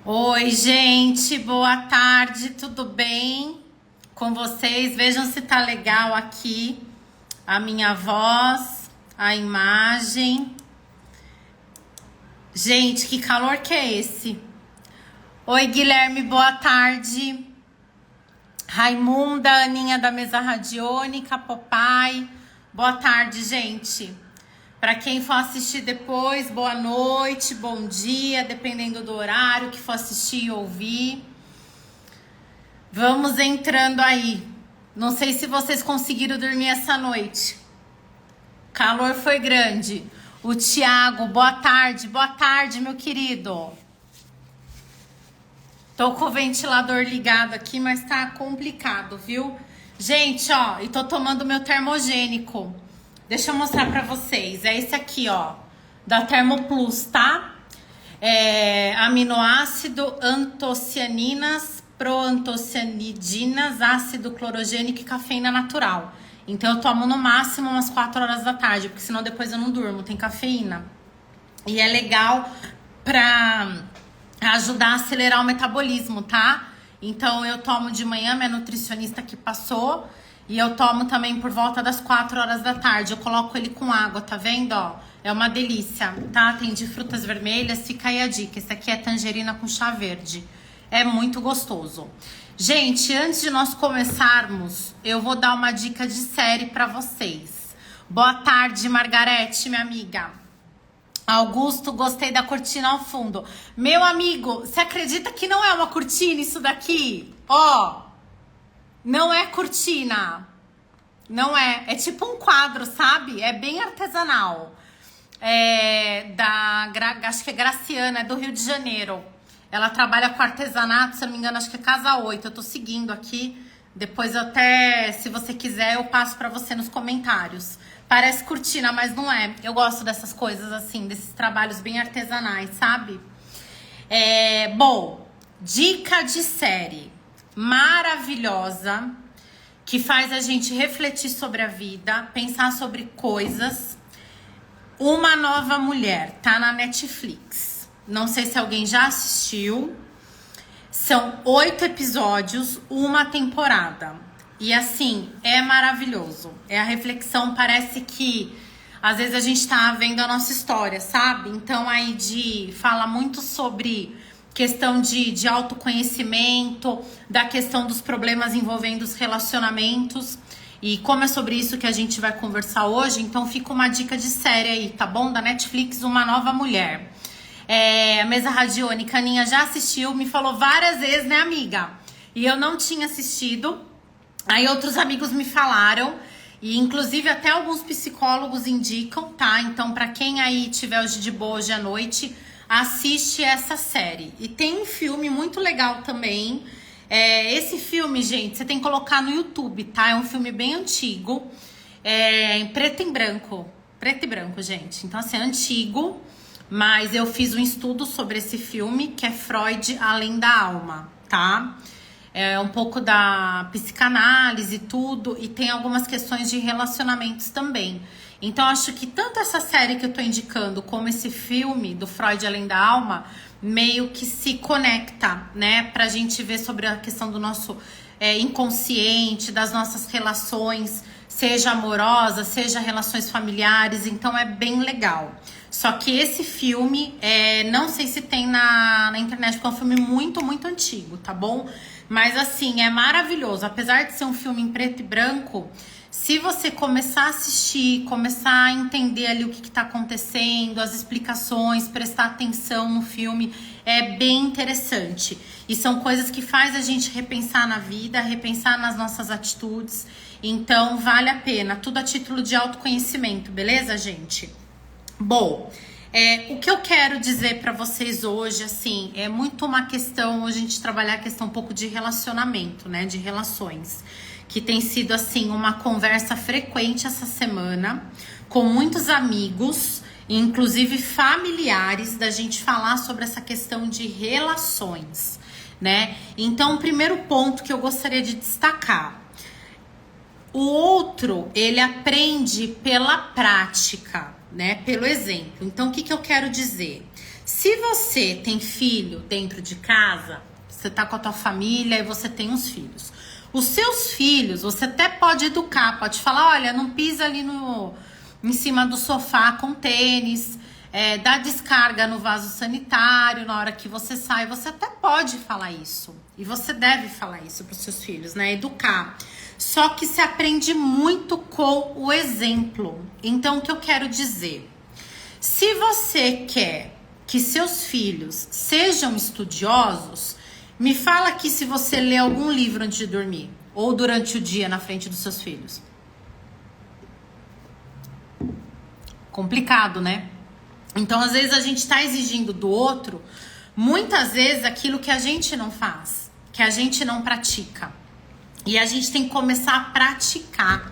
Oi, gente, boa tarde, tudo bem com vocês? Vejam se tá legal aqui a minha voz, a imagem. Gente, que calor que é esse? Oi, Guilherme, boa tarde. Raimunda, Aninha da Mesa Radiônica, Popai, boa tarde, gente. Para quem for assistir depois, boa noite, bom dia, dependendo do horário que for assistir e ouvir. Vamos entrando aí. Não sei se vocês conseguiram dormir essa noite. O calor foi grande. O Thiago, boa tarde, meu querido. Tô com o ventilador ligado aqui, mas tá complicado, viu? Gente, ó, e tô tomando meu termogênico. Deixa eu mostrar pra vocês. É esse aqui, ó, da Termoplus, tá? É aminoácido, antocianinas, proantocianidinas, ácido clorogênico e cafeína natural. Então eu tomo no máximo umas 4 horas da tarde, porque senão depois eu não durmo, tem cafeína. E é legal pra ajudar a acelerar o metabolismo, tá? Então eu tomo de manhã, minha nutricionista que passou, e eu tomo também por volta das 4 horas da tarde. Eu coloco ele com água, tá vendo, ó? É uma delícia, tá? Tem de frutas vermelhas, fica aí a dica. Esse aqui é tangerina com chá verde. É muito gostoso. Gente, antes de nós começarmos, eu vou dar uma dica de série pra vocês. Boa tarde, Margarete, minha amiga. Augusto, gostei da cortina ao fundo. Meu amigo, você acredita que não é uma cortina isso daqui? Ó, não é cortina. Não é. É tipo um quadro, sabe? É bem artesanal. Acho que é Graciana, é do Rio de Janeiro. Ela trabalha com artesanato, se eu não me engano, acho que é Casa 8. Eu tô seguindo aqui. Depois eu até, se você quiser, eu passo pra você nos comentários. Parece cortina, mas não é. Eu gosto dessas coisas assim, desses trabalhos bem artesanais, sabe? Bom, dica de série maravilhosa que faz a gente refletir sobre a vida, pensar sobre coisas. Uma Nova Mulher, tá na Netflix. Não sei se alguém já assistiu. São 8 episódios, uma temporada. E assim, é maravilhoso. É a reflexão, parece que às vezes a gente tá vendo a nossa história, sabe? Então aí fala muito sobre questão de autoconhecimento, da questão dos problemas envolvendo os relacionamentos. E como é sobre isso que a gente vai conversar hoje, então fica uma dica de série aí, tá bom? Da Netflix, Uma Nova Mulher. A Mesa Radiônica, a Aninha já assistiu, me falou várias vezes, né, amiga? E eu não tinha assistido. Aí outros amigos me falaram, e inclusive até alguns psicólogos indicam, tá? Então, pra quem aí tiver hoje de boa, hoje à noite, assiste essa série. E tem um filme muito legal também. Esse filme, gente, você tem que colocar no YouTube, tá? É um filme bem antigo, em preto e branco. Preto e branco, gente. Então, assim, é antigo, mas eu fiz um estudo sobre esse filme, que é Freud, Além da Alma, tá? É um pouco da psicanálise e tudo, e tem algumas questões de relacionamentos também. Então, acho que tanto essa série que eu tô indicando, como esse filme do Freud Além da Alma, meio que se conecta, né? Pra gente ver sobre a questão do nosso inconsciente, das nossas relações, seja amorosa, seja relações familiares. Então, é bem legal. Só que esse filme, não sei se tem na internet, porque é um filme muito, muito antigo, tá bom? Mas assim, é maravilhoso. Apesar de ser um filme em preto e branco, se você começar a assistir, começar a entender ali o que tá acontecendo, as explicações, prestar atenção no filme, é bem interessante. E são coisas que faz a gente repensar na vida, repensar nas nossas atitudes. Então, vale a pena. Tudo a título de autoconhecimento, beleza, gente? Bom, o que eu quero dizer pra vocês hoje, assim, é muito uma questão, hoje a gente trabalhar a questão um pouco de relacionamento, né, de relações, que tem sido, assim, uma conversa frequente essa semana, com muitos amigos, inclusive familiares, da gente falar sobre essa questão de relações, né? Então, o primeiro ponto que eu gostaria de destacar: o outro, ele aprende pela prática, né? Pelo exemplo. Então, o que eu quero dizer? Se você tem filho dentro de casa, você tá com a tua família e você tem uns filhos. Os seus filhos, você até pode educar, pode falar, olha, não pisa ali em cima do sofá com tênis, dá descarga no vaso sanitário na hora que você sai. Você até pode falar isso. E você deve falar isso para os seus filhos, né? Educar. Só que se aprende muito com o exemplo. Então, o que eu quero dizer? Se você quer que seus filhos sejam estudiosos, me fala aqui se você lê algum livro antes de dormir ou durante o dia na frente dos seus filhos. Complicado, né? Então, às vezes a gente tá exigindo do outro, muitas vezes aquilo que a gente não faz, que a gente não pratica. E a gente tem que começar a praticar,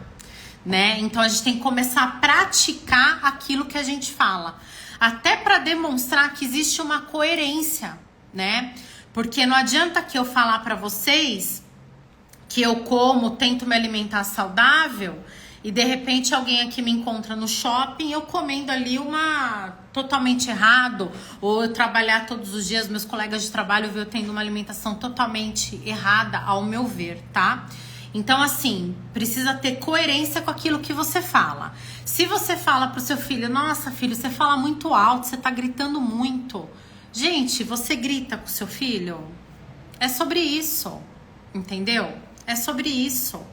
né? Então a gente tem que começar a praticar aquilo que a gente fala, até para demonstrar que existe uma coerência, né? Porque não adianta que eu falar para vocês que eu como, tento me alimentar saudável e de repente alguém aqui me encontra no shopping, eu comendo ali uma totalmente errado, ou eu trabalhar todos os dias, meus colegas de trabalho ver eu tendo uma alimentação totalmente errada, ao meu ver, tá? Então, assim, precisa ter coerência com aquilo que você fala. Se você fala pro seu filho, nossa, filho, você fala muito alto, você tá gritando muito. Gente, você grita com seu filho? É sobre isso, entendeu? É sobre isso.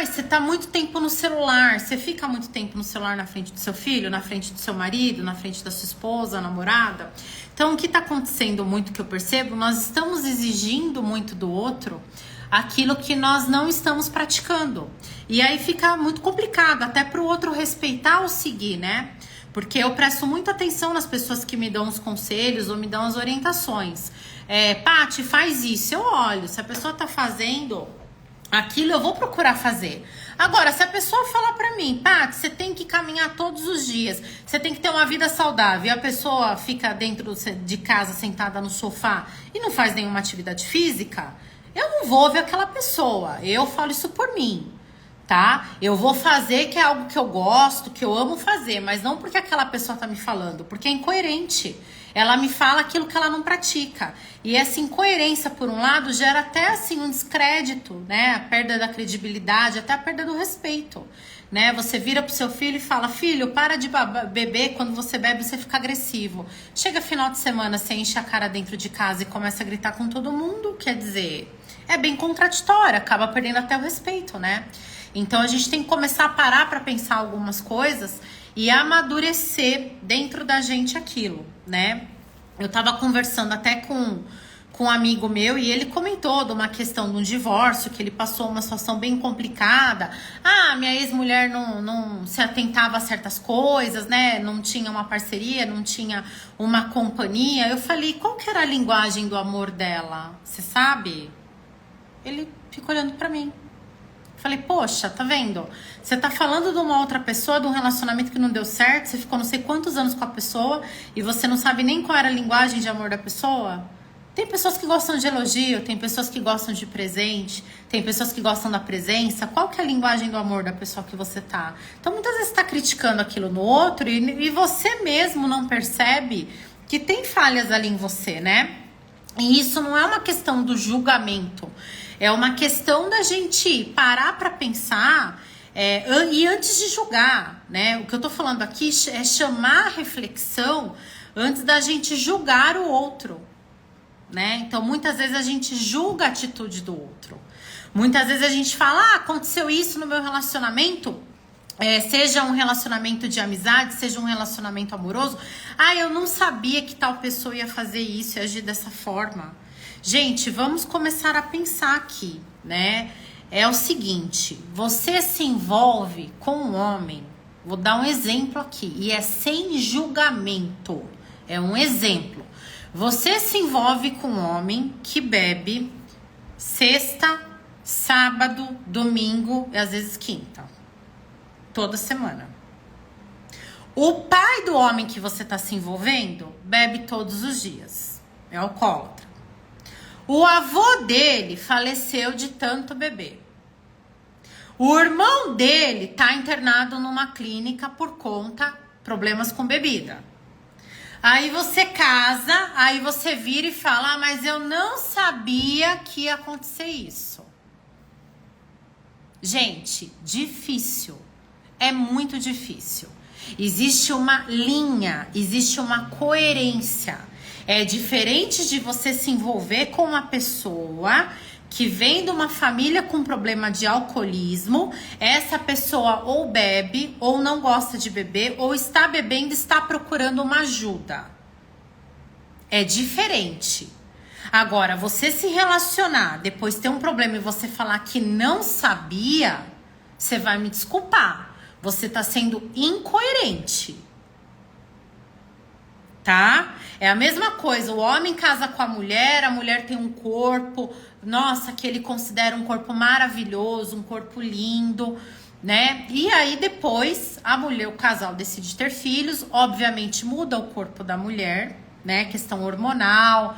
Você tá muito tempo no celular. Você fica muito tempo no celular na frente do seu filho, na frente do seu marido, na frente da sua esposa, namorada. Então, o que tá acontecendo muito que eu percebo, nós estamos exigindo muito do outro aquilo que nós não estamos praticando. E aí fica muito complicado, até pro outro respeitar ou seguir, né? Porque eu presto muita atenção nas pessoas que me dão os conselhos ou me dão as orientações. Paty, faz isso. Eu olho, se a pessoa tá fazendo aquilo, eu vou procurar fazer. Agora, se a pessoa falar pra mim, Paty, você tem que caminhar todos os dias, você tem que ter uma vida saudável, e a pessoa fica dentro de casa sentada no sofá e não faz nenhuma atividade física, eu não vou ver aquela pessoa. Eu falo isso por mim, tá? Eu vou fazer que é algo que eu gosto, que eu amo fazer, mas não porque aquela pessoa tá me falando, porque é incoerente. Ela me fala aquilo que ela não pratica. E essa incoerência, por um lado, gera até assim um descrédito, né? A perda da credibilidade, até a perda do respeito, né? Você vira pro seu filho e fala, filho, para de beber, quando você bebe você fica agressivo. Chega final de semana, você enche a cara dentro de casa e começa a gritar com todo mundo, quer dizer, é bem contraditório, acaba perdendo até o respeito, né? Então a gente tem que começar a parar para pensar algumas coisas e amadurecer dentro da gente aquilo, né? Eu tava conversando até com um amigo meu e ele comentou de uma questão de um divórcio, que ele passou uma situação bem complicada. Minha ex-mulher não se atentava a certas coisas, né? Não tinha uma parceria, não tinha uma companhia. Eu falei, qual que era a linguagem do amor dela? Você sabe? Ele ficou olhando pra mim. Falei, poxa, tá vendo? Você tá falando de uma outra pessoa, de um relacionamento que não deu certo, você ficou não sei quantos anos com a pessoa e você não sabe nem qual era a linguagem de amor da pessoa? Tem pessoas que gostam de elogio, tem pessoas que gostam de presente, tem pessoas que gostam da presença. Qual que é a linguagem do amor da pessoa que você tá? Então, muitas vezes você tá criticando aquilo no outro e você mesmo não percebe que tem falhas ali em você, né? E isso não é uma questão do julgamento. É uma questão da gente parar para pensar e antes de julgar, né? O que eu tô falando aqui é chamar a reflexão antes da gente julgar o outro, né? Então, muitas vezes a gente julga a atitude do outro. Muitas vezes a gente fala, aconteceu isso no meu relacionamento, seja um relacionamento de amizade, seja um relacionamento amoroso. Eu não sabia que tal pessoa ia fazer isso e agir dessa forma. Gente, vamos começar a pensar aqui, né? É o seguinte, você se envolve com um homem, vou dar um exemplo aqui, e é sem julgamento, é um exemplo. Você se envolve com um homem que bebe sexta, sábado, domingo e às vezes quinta, toda semana. O pai do homem que você está se envolvendo bebe todos os dias, é alcoólatra. O avô dele faleceu de tanto beber. O irmão dele tá internado numa clínica por conta problemas com bebida. Aí você casa, aí você vira e fala, ah, mas eu não sabia que ia acontecer isso. Gente, difícil. É muito difícil. Existe uma linha, existe uma coerência. É diferente de você se envolver com uma pessoa que vem de uma família com problema de alcoolismo. Essa pessoa ou bebe, ou não gosta de beber, ou está bebendo e está procurando uma ajuda. É diferente. Agora, você se relacionar, depois ter um problema e você falar que não sabia, você vai me desculpar. Você tá sendo incoerente. Tá? É a mesma coisa, o homem casa com a mulher tem um corpo, nossa, que ele considera um corpo maravilhoso, um corpo lindo, né? E aí depois a mulher, o casal decide ter filhos, obviamente muda o corpo da mulher, né? Questão hormonal.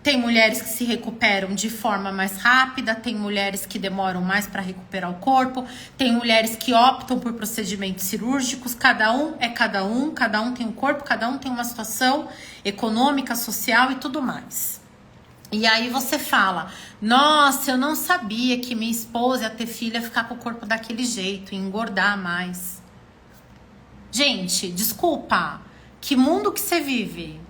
Tem mulheres que se recuperam de forma mais rápida, tem mulheres que demoram mais para recuperar o corpo, tem mulheres que optam por procedimentos cirúrgicos, cada um tem um corpo, cada um tem uma situação econômica, social e tudo mais. E aí você fala, nossa, eu não sabia que minha esposa ia ter filha e ficar com o corpo daquele jeito, e engordar mais. Gente, desculpa, que mundo que você vive?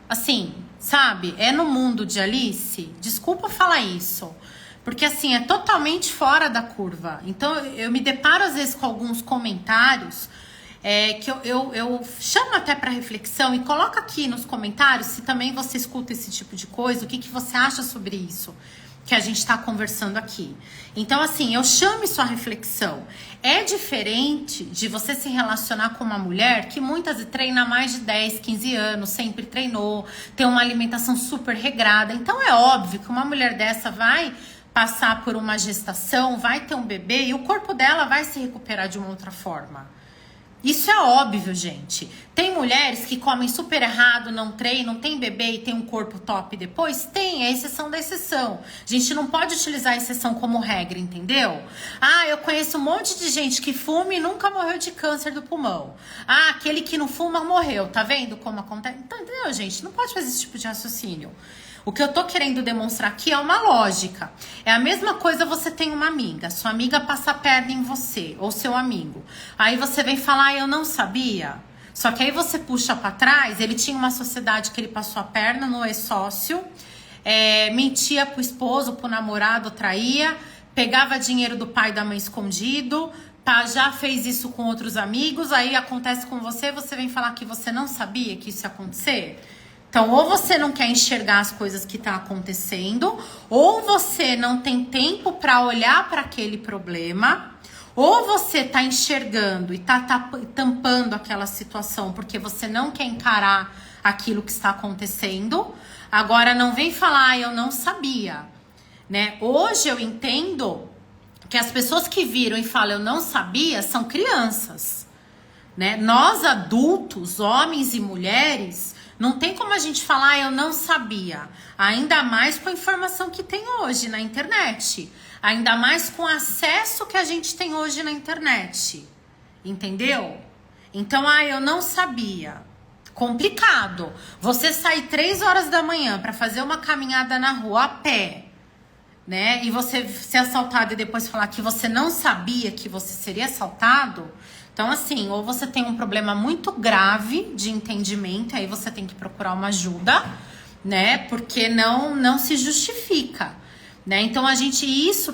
Assim, sabe? É no mundo de Alice? Desculpa falar isso. Porque, assim, é totalmente fora da curva. Então, eu me deparo, às vezes, com alguns comentários que eu chamo até para reflexão e coloca aqui nos comentários se também você escuta esse tipo de coisa, o que você acha sobre isso que a gente está conversando aqui. Então, assim, eu chamo isso à reflexão. É diferente de você se relacionar com uma mulher que muitas vezes treina há mais de 10, 15 anos, sempre treinou, tem uma alimentação super regrada. Então, é óbvio que uma mulher dessa vai passar por uma gestação, vai ter um bebê e o corpo dela vai se recuperar de uma outra forma. Isso é óbvio, gente. Tem mulheres que comem super errado, não treinam, tem bebê e tem um corpo top depois? Tem, é exceção da exceção. A gente não pode utilizar a exceção como regra, entendeu? Ah, eu conheço um monte de gente que fuma e nunca morreu de câncer do pulmão. Ah, aquele que não fuma morreu. Tá vendo como acontece? Então, entendeu, gente? Não pode fazer esse tipo de raciocínio. O que eu tô querendo demonstrar aqui é uma lógica. É a mesma coisa, você tem uma amiga. Sua amiga passa a perna em você, ou seu amigo. Aí você vem falar, eu não sabia. Só que aí você puxa pra trás, ele tinha uma sociedade que ele passou a perna no ex-sócio, mentia pro esposo, pro namorado, traía, pegava dinheiro do pai e da mãe escondido, já fez isso com outros amigos, aí acontece com você, você vem falar que você não sabia que isso ia acontecer. Então, ou você não quer enxergar as coisas que estão acontecendo, ou você não tem tempo para olhar para aquele problema, ou você está enxergando e está tampando aquela situação porque você não quer encarar aquilo que está acontecendo. Agora, não vem falar, eu não sabia, né? Hoje eu entendo que as pessoas que viram e falam, eu não sabia, são crianças, né? Nós adultos, homens e mulheres, não tem como a gente falar, eu não sabia. Ainda mais com a informação que tem hoje na internet. Ainda mais com o acesso que a gente tem hoje na internet. Entendeu? Então, eu não sabia. Complicado. Você sair 3 horas da manhã para fazer uma caminhada na rua a pé, né? E você ser assaltado e depois falar que você não sabia que você seria assaltado. Então, assim, ou você tem um problema muito grave de entendimento, aí você tem que procurar uma ajuda, né? Porque não se justifica, né? Então,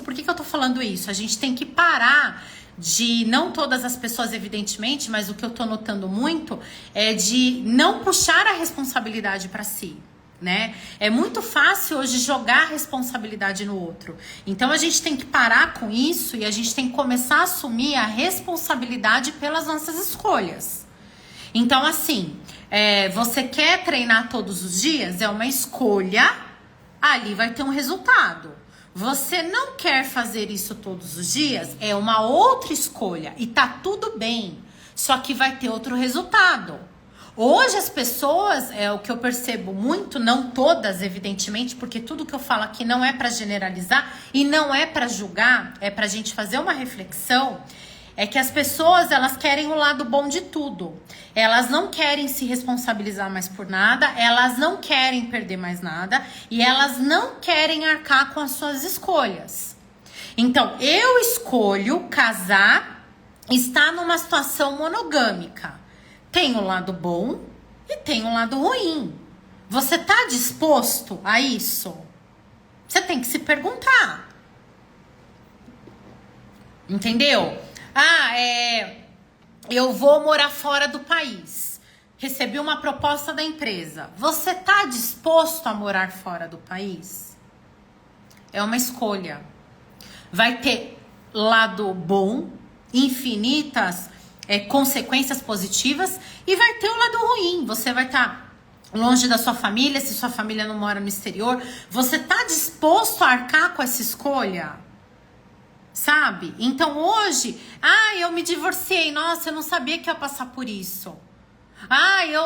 por que eu tô falando isso? A gente tem que parar de, não todas as pessoas, evidentemente, mas o que eu tô notando muito é de não puxar a responsabilidade para si. Né? É muito fácil hoje jogar a responsabilidade no outro. Então a gente tem que parar com isso e a gente tem que começar a assumir a responsabilidade pelas nossas escolhas. Então, assim, você quer treinar todos os dias? É uma escolha, ali vai ter um resultado. Você não quer fazer isso todos os dias? É uma outra escolha e tá tudo bem, só que vai ter outro resultado. Hoje as pessoas, o que eu percebo muito, não todas, evidentemente, porque tudo que eu falo aqui não é para generalizar e não é para julgar, é pra gente fazer uma reflexão. é que as pessoas, elas querem o lado bom de tudo. Elas não querem se responsabilizar mais por nada, elas não querem perder mais nada e elas não querem arcar com as suas escolhas. Então, eu escolho casar, estar numa situação monogâmica. Tem o lado bom e tem o lado ruim. Você tá disposto a isso? Você tem que se perguntar. Entendeu? Eu vou morar fora do país. Recebi uma proposta da empresa. Você tá disposto a morar fora do país? É uma escolha. Vai ter lado bom, infinitas consequências positivas, e vai ter o lado ruim. Você vai estar longe da sua família, se sua família não mora no exterior. Você tá disposto a arcar com essa escolha? Sabe? Então hoje, eu me divorciei, nossa, eu não sabia que ia passar por isso.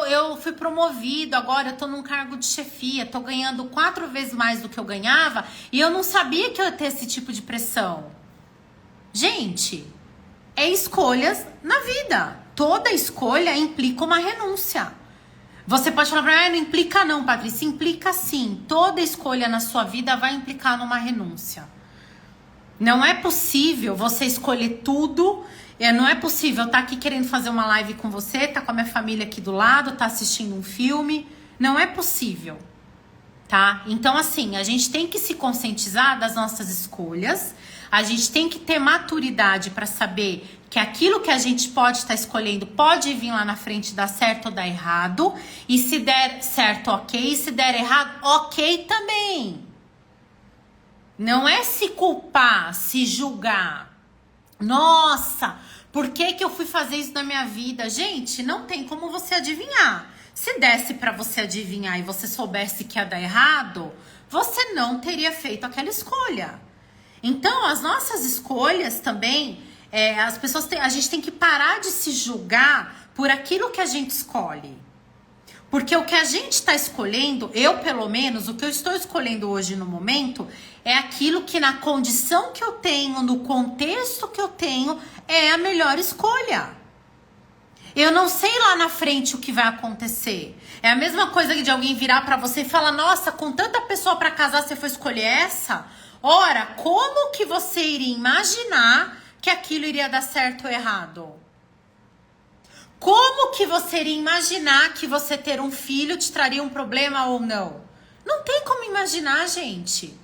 Eu fui promovido, agora eu tô num cargo de chefia, tô ganhando 4 vezes mais do que eu ganhava e eu não sabia que eu ia ter esse tipo de pressão. Gente, é escolhas na vida. Toda escolha implica uma renúncia. Você pode falar pra mim, não implica não, Patrícia. Implica sim. Toda escolha na sua vida vai implicar numa renúncia. Não é possível você escolher tudo. Não é possível estar aqui querendo fazer uma live com você, tá com a minha família aqui do lado, tá assistindo um filme. Não é possível, tá? Então, assim, a gente tem que se conscientizar das nossas escolhas. A gente tem que ter maturidade para saber que aquilo que a gente pode estar escolhendo pode vir lá na frente dar certo ou dar errado. E se der certo, ok. E se der errado, ok também. Não é se culpar, se julgar. Nossa, por que eu fui fazer isso na minha vida? Gente, não tem como você adivinhar. Se desse para você adivinhar e você soubesse que ia dar errado, você não teria feito aquela escolha. Então, as nossas escolhas também, a gente tem que parar de se julgar por aquilo que a gente escolhe. Porque o que a gente está escolhendo, eu pelo menos, o que eu estou escolhendo hoje no momento, é aquilo que na condição que eu tenho, no contexto que eu tenho, é a melhor escolha. Eu não sei lá na frente o que vai acontecer. É a mesma coisa de alguém virar para você e falar, nossa, com tanta pessoa para casar, você foi escolher essa? Ora, como que você iria imaginar que aquilo iria dar certo ou errado? Como que você iria imaginar que você ter um filho te traria um problema ou não? Não tem como imaginar, gente.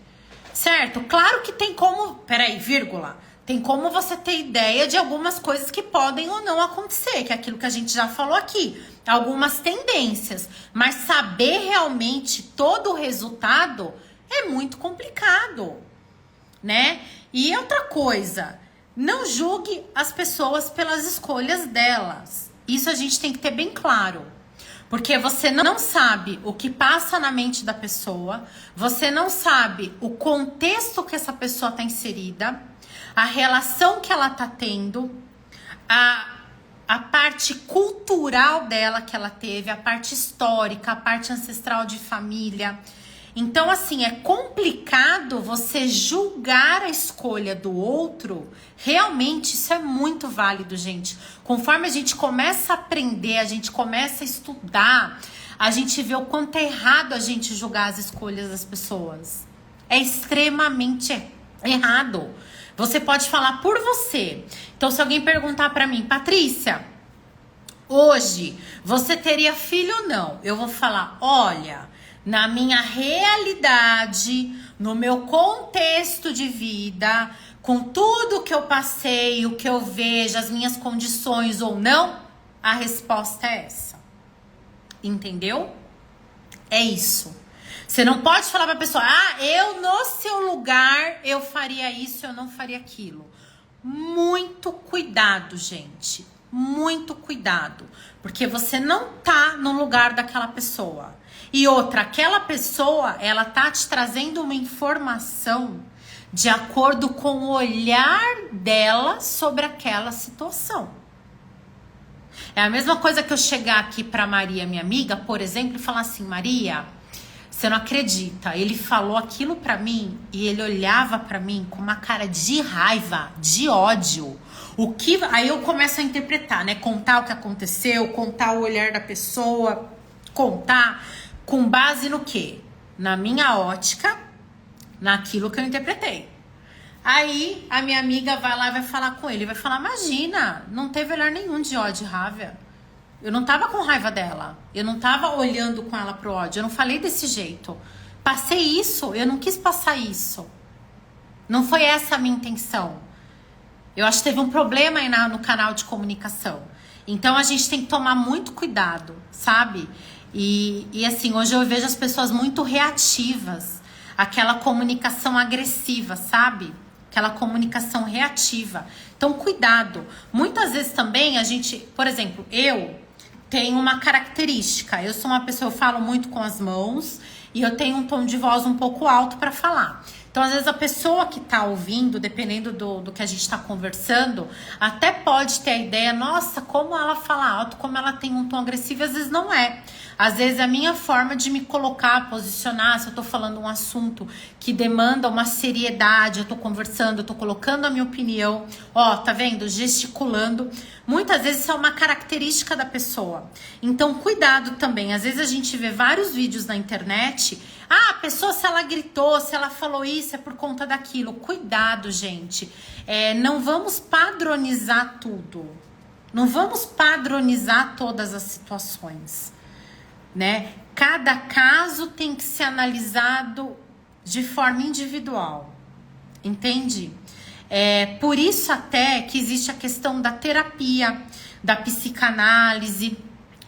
Certo? Claro que tem como... Peraí, vírgula. Tem como você ter ideia de algumas coisas que podem ou não acontecer, que é aquilo que a gente já falou aqui. Algumas tendências. Mas saber realmente todo o resultado é muito complicado, né? E outra coisa, não julgue as pessoas pelas escolhas delas. Isso a gente tem que ter bem claro. Porque você não sabe o que passa na mente da pessoa, você não sabe o contexto que essa pessoa está inserida, a relação que ela está tendo, a parte cultural dela que ela teve, a parte histórica, a parte ancestral de família. Então, assim, é complicado você julgar a escolha do outro. Realmente, isso é muito válido, gente. Conforme a gente começa a aprender, a gente começa a estudar, a gente vê o quanto é errado a gente julgar as escolhas das pessoas. É extremamente errado. Você pode falar por você. Então, se alguém perguntar pra mim, Patrícia, hoje, você teria filho ou não? Eu vou falar, olha... Na minha realidade, no meu contexto de vida, com tudo que eu passei, o que eu vejo, as minhas condições ou não, a resposta é essa. Entendeu? É isso. Você não pode falar pra pessoa, eu no seu lugar, eu faria isso, eu não faria aquilo. Muito cuidado, gente. Muito cuidado. Porque você não tá no lugar daquela pessoa. E outra, aquela pessoa, ela tá te trazendo uma informação de acordo com o olhar dela sobre aquela situação. É a mesma coisa que eu chegar aqui pra Maria, minha amiga, por exemplo, e falar assim, Maria, Você não acredita. Ele falou aquilo pra mim e ele olhava pra mim com uma cara de raiva, de ódio. Aí eu começo a interpretar, né? Contar o que aconteceu, contar o olhar da pessoa, contar com base no quê? Na minha ótica, naquilo que eu interpretei. Aí a minha amiga vai lá e vai falar com ele, vai falar: imagina, não teve olhar nenhum de ódio e raiva. Eu não tava com raiva dela, eu não tava olhando com ela pro ódio, eu não falei desse jeito. Passei isso, eu não quis passar isso. Não foi essa a minha intenção. Eu acho que teve um problema aí no canal de comunicação. Então a gente tem que tomar muito cuidado, sabe? E assim, hoje eu vejo as pessoas muito reativas. Aquela comunicação agressiva, sabe? Aquela comunicação reativa. Então, cuidado. Muitas vezes também a gente... Por exemplo, eu tenho uma característica. Eu sou uma pessoa, eu falo muito com as mãos e eu tenho um tom de voz um pouco alto para falar. Então, às vezes, a pessoa que tá ouvindo, dependendo do que a gente tá conversando, até pode ter a ideia, nossa, como ela fala alto, como ela tem um tom agressivo, às vezes não é. Às vezes é a minha forma de me colocar, posicionar, se eu tô falando um assunto que demanda uma seriedade, eu tô conversando, eu tô colocando a minha opinião, ó, tá vendo? Gesticulando. Muitas vezes isso é uma característica da pessoa. Então, cuidado também. Às vezes a gente vê vários vídeos na internet. Ah, a pessoa, se ela gritou, se ela falou isso, é por conta daquilo. Cuidado, gente. Não vamos padronizar tudo. Não vamos padronizar todas as situações, né? Cada caso tem que ser analisado de forma individual. Entende? Por isso até que existe a questão da terapia, da psicanálise,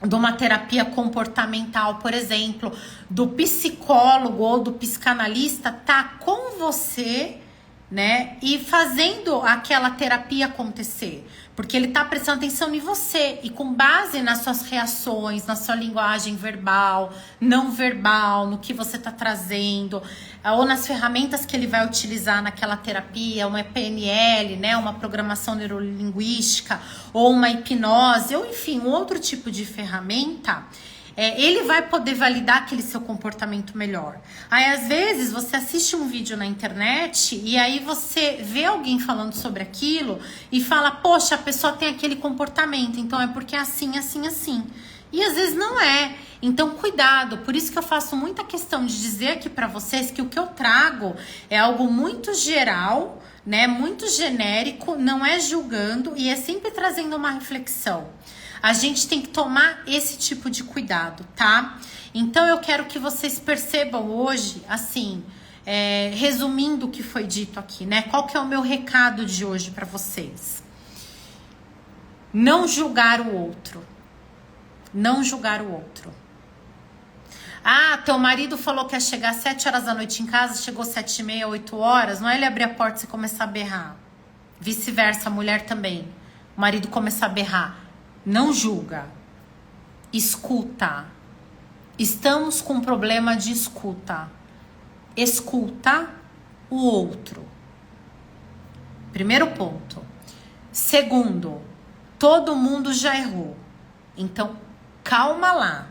de uma terapia comportamental, por exemplo, do psicólogo ou do psicanalista tá com você, né? E fazendo aquela terapia acontecer. Porque ele tá prestando atenção em você. E com base nas suas reações, na sua linguagem verbal, não verbal, no que você tá trazendo, ou nas ferramentas que ele vai utilizar naquela terapia, uma PNL, né? Uma programação neurolinguística, ou uma hipnose, ou enfim, um outro tipo de ferramenta. Ele vai poder validar aquele seu comportamento melhor. Aí, às vezes, você assiste um vídeo na internet e aí você vê alguém falando sobre aquilo e fala, poxa, a pessoa tem aquele comportamento, então é porque é assim, assim, assim. E às vezes não é. Então, cuidado. Por isso que eu faço muita questão de dizer aqui pra vocês que o que eu trago é algo muito geral, né? Muito genérico, não é julgando e é sempre trazendo uma reflexão. A gente tem que tomar esse tipo de cuidado, tá? Então, eu quero que vocês percebam hoje, assim, resumindo o que foi dito aqui, né? Qual que é o meu recado de hoje pra vocês? Não julgar o outro. Não julgar o outro. Ah, teu marido falou que ia chegar às 7 horas da noite em casa, chegou 7h30, 8 horas, não é ele abrir a porta e você começar a berrar. Vice-versa, a mulher também. O marido começar a berrar. Não julga. Escuta. Estamos com um problema de escuta. Escuta o outro. Primeiro ponto. Segundo, todo mundo já errou. Então, calma lá.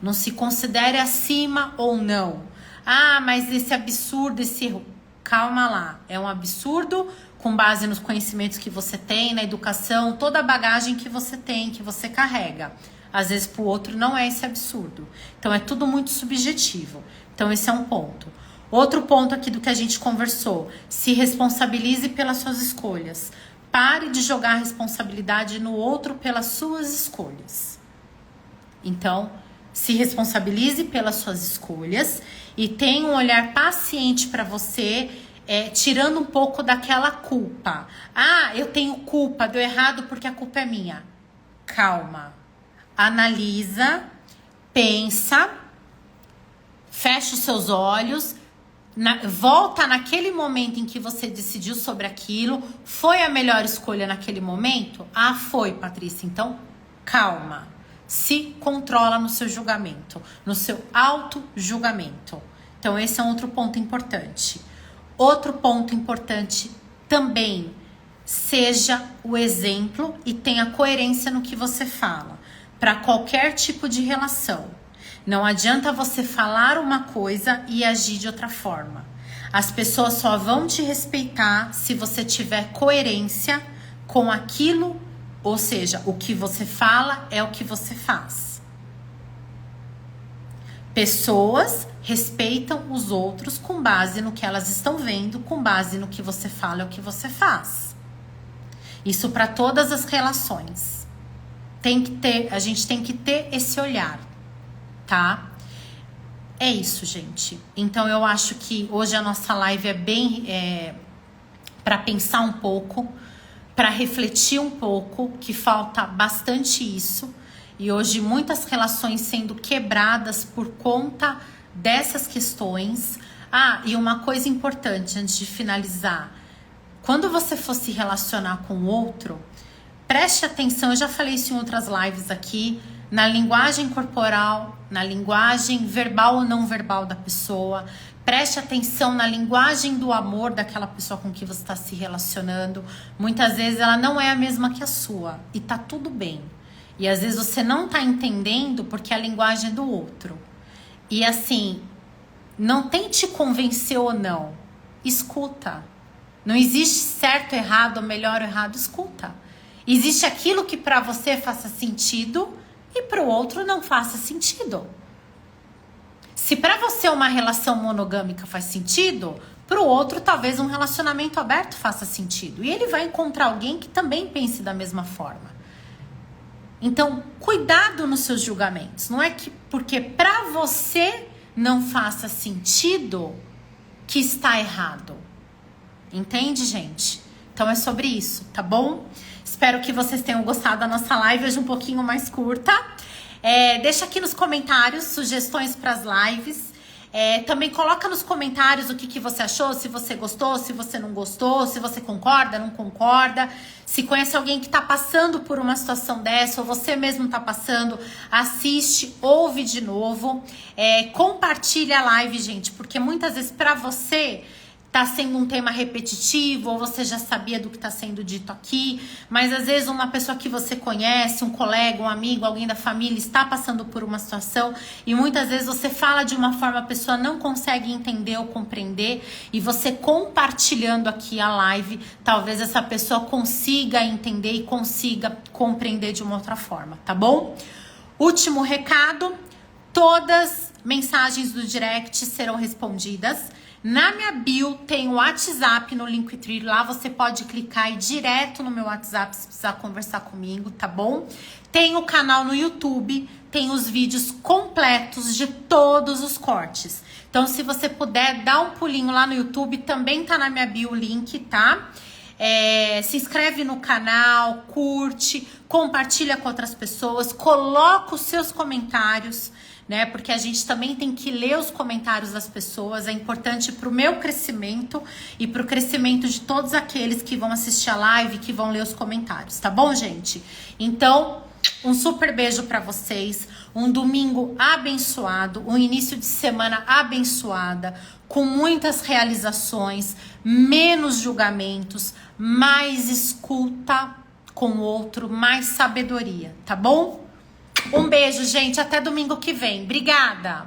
Não se considere acima ou não. Ah, mas esse absurdo, esse erro. Calma lá. É um absurdo com base nos conhecimentos que você tem, na educação, toda a bagagem que você tem, que você carrega. Às vezes, para o outro, não é esse absurdo. Então, é tudo muito subjetivo. Então, esse é um ponto. Outro ponto aqui do que a gente conversou. Se responsabilize pelas suas escolhas. Pare de jogar a responsabilidade no outro pelas suas escolhas. Então, se responsabilize pelas suas escolhas e tenha um olhar paciente para você, tirando um pouco daquela culpa. Ah, eu tenho culpa, deu errado porque a culpa é minha. Calma. Analisa, pensa, fecha os seus olhos, volta naquele momento em que você decidiu sobre aquilo. Foi a melhor escolha naquele momento? Ah, foi, Patrícia. Então, calma. Se controla no seu julgamento, no seu auto-julgamento. Então, esse é um outro ponto importante. Outro ponto importante também, seja o exemplo e tenha coerência no que você fala, para qualquer tipo de relação. Não adianta você falar uma coisa e agir de outra forma. As pessoas só vão te respeitar se você tiver coerência com aquilo, ou seja, o que você fala é o que você faz. Pessoas respeitam os outros com base no que elas estão vendo, com base no que você fala e o que você faz. Isso para todas as relações. A gente tem que ter esse olhar, tá? É isso, gente. Então eu acho que hoje a nossa live é bem para pensar um pouco, para refletir um pouco, que falta bastante isso. E hoje muitas relações sendo quebradas por conta dessas questões. E uma coisa importante antes de finalizar. Quando você for se relacionar com o outro, preste atenção, eu já falei isso em outras lives aqui, na linguagem corporal, na linguagem verbal ou não verbal da pessoa. Preste atenção na linguagem do amor daquela pessoa com que você está se relacionando. Muitas vezes ela não é a mesma que a sua e tá tudo bem. E às vezes você não tá entendendo porque é a linguagem é do outro. E assim, não tente convencer ou não. Escuta. Não existe certo, errado, ou melhor ou errado. Escuta. Existe aquilo que para você faça sentido e para o outro não faça sentido. Se para você uma relação monogâmica faz sentido, para o outro talvez um relacionamento aberto faça sentido. E ele vai encontrar alguém que também pense da mesma forma. Então, cuidado nos seus julgamentos. Não é que porque para você não faça sentido que está errado. Entende, gente? Então é sobre isso, tá bom? Espero que vocês tenham gostado da nossa live, hoje um pouquinho mais curta. Deixa aqui nos comentários sugestões para as lives. Também coloca nos comentários o que você achou, se você gostou, se você não gostou, se você concorda, não concorda. Se conhece alguém que está passando por uma situação dessa, ou você mesmo está passando, assiste, ouve de novo. Compartilha a live, gente, porque muitas vezes para você tá sendo um tema repetitivo, ou você já sabia do que tá sendo dito aqui, mas às vezes uma pessoa que você conhece, um colega, um amigo, alguém da família está passando por uma situação e muitas vezes você fala de uma forma, a pessoa não consegue entender ou compreender, e você compartilhando aqui a live, talvez essa pessoa consiga entender e consiga compreender de uma outra forma, tá bom? Último recado, todas mensagens do direct serão respondidas. Na minha bio tem o WhatsApp no Linktree, lá você pode clicar e ir direto no meu WhatsApp se precisar conversar comigo, tá bom? Tem o canal no YouTube, tem os vídeos completos de todos os cortes. Então, se você puder, dá um pulinho lá no YouTube, também tá na minha bio o link, tá? Se inscreve no canal, curte, compartilha com outras pessoas, coloca os seus comentários, né? Porque a gente também tem que ler os comentários das pessoas, é importante para o meu crescimento e para o crescimento de todos aqueles que vão assistir a live, que vão ler os comentários, tá bom, gente? Então, um super beijo para vocês, um domingo abençoado, um início de semana abençoada, com muitas realizações, menos julgamentos, mais escuta com o outro, mais sabedoria, tá bom? Um beijo, gente. Até domingo que vem. Obrigada!